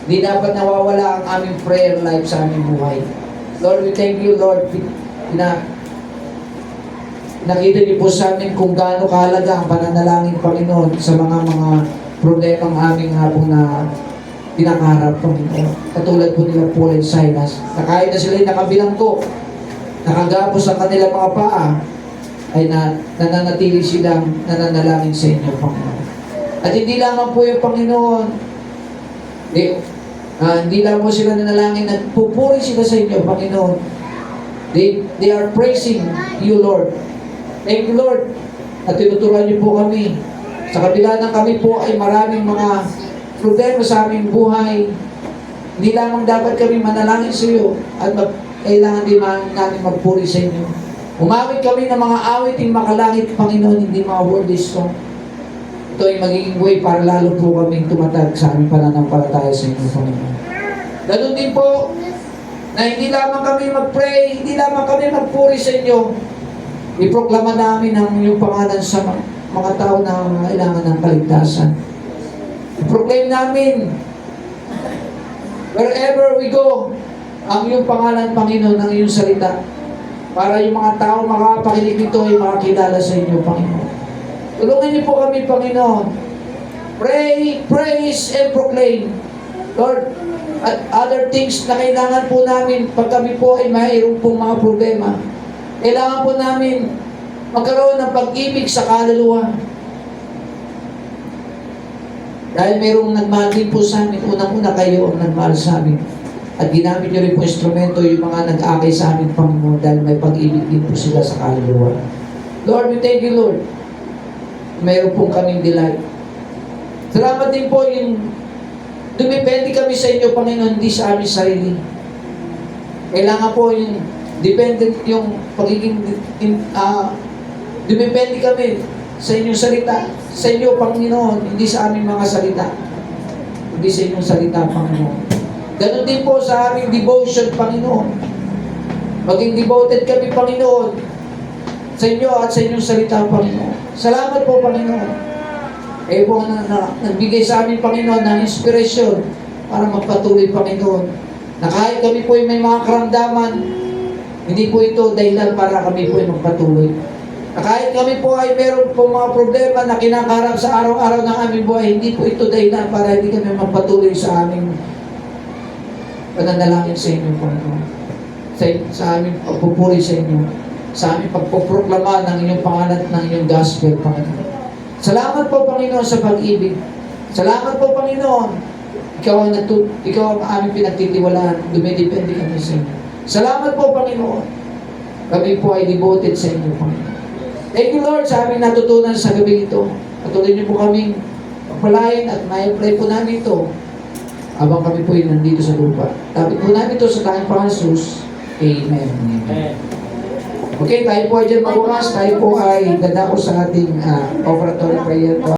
A: Hindi dapat nawawala ang aming prayer life sa aming buhay. Lord, we thank you, Lord. Nakita niyo po sa amin kung gaano kahalaga ang pananalangin, Panginoon, sa mga problema ang aming hapong na pinakaharap, Panginoon. Katulad po nila Paul and Silas, na kahit na sila'y nakabilanggo, nakagapos ang kanilang mga paa, ay nananatili silang nananalangin sa inyo, Panginoon. At hindi lamang po yung Panginoon, hindi lang po sila nanalangin, nagpupuri sila sa inyo, Panginoon. They are praising you, Lord. Thank you, Lord. At tinuturuan niyo po kami. Sa kabila ng kami po ay maraming mga problema sa aming buhay. Hindi lamang dapat kami manalangin sa iyo at kailangan din namin magpuri sa inyo. Umawit kami ng mga awiting makalangit, Panginoon, hindi mga worldly song. Ito ay magiging way para lalo po kaming tumatag sa aming pananampalataya sa inyo, Panginoon. Ganun din po, na hindi lamang kami mag-pray, hindi lamang kami magpuri sa inyo. Iproklama namin ang inyong pangalan sa mga tao na kailangan ng kaligtasan. I-proclaim namin wherever we go ang iyong pangalan, Panginoon, ang iyong salita para yung mga tao makapakinig nito ay makakilala sa inyo, Panginoon. Tulungan niyo po kami, Panginoon. Pray, praise, and proclaim. Lord, at other things na kailangan po namin pag kami po ay mayroon pong mga problema. Kailangan po namin magkaroon ng pag-ibig sa kaluluwa. Dahil mayroong nagmahal din po sa amin, unang-una kayo ang nagmahal sa amin. At ginamit niyo rin po instrumento yung mga nag-aakay sa amin, Panginoon, dahil may pag-ibig din po sila sa kaluluwa. Lord, we thank you, Lord. Mayroon pong kaming delight. Salamat din po yung dumipende kami sa inyo, Panginoon, hindi sa aming sarili. Kailangan po yung dependent, yung pagiging dumipende kami sa inyong salita. Sa inyo, Panginoon, hindi sa aming mga salita. Hindi sa inyong salita, Panginoon. Ganon din po sa aming devotion, Panginoon. Maging devoted kami, Panginoon, sa inyo at sa inyong salita, Panginoon. Salamat po, Panginoon. Kayo po nagbigay sa amin, Panginoon, ng inspirasyon para magpatuloy, Panginoon. Na kahit kami po ay may mga karamdaman, hindi po ito dahilan para kami po ay magpatuloy. Na kahit kami po ay meron po mga problema na kinakaharap sa araw-araw ng aming buhay, hindi po ito dahilan para hindi kami magpatuloy sa aming pananalangin sa inyo, Panginoon. Sa aming pagpupuri sa inyo. Sa aming pagpoproklama ng inyong pangalan at ng inyong gospel, Panginoon. Salamat po, Panginoon, sa pag-ibig. Salamat po, Panginoon. Ikaw ang aming pinagtitiwalaan. Dumidepende kami sa inyo. Salamat po, Panginoon. Kami po ay devoted sa inyo, Panginoon. Thank you, Lord, sa aming natutunan sa gabi ito. Patuloy niyo po kaming pagpalain at may-apply po namin ito habang kami po ay nandito sa lupa. Dapat po namin ito sa tanging Panginoon. Amen.
C: Amen.
A: Okay, tayo po ay dyan magbukas. Tayo po ay dadako sa ating offertory prayer.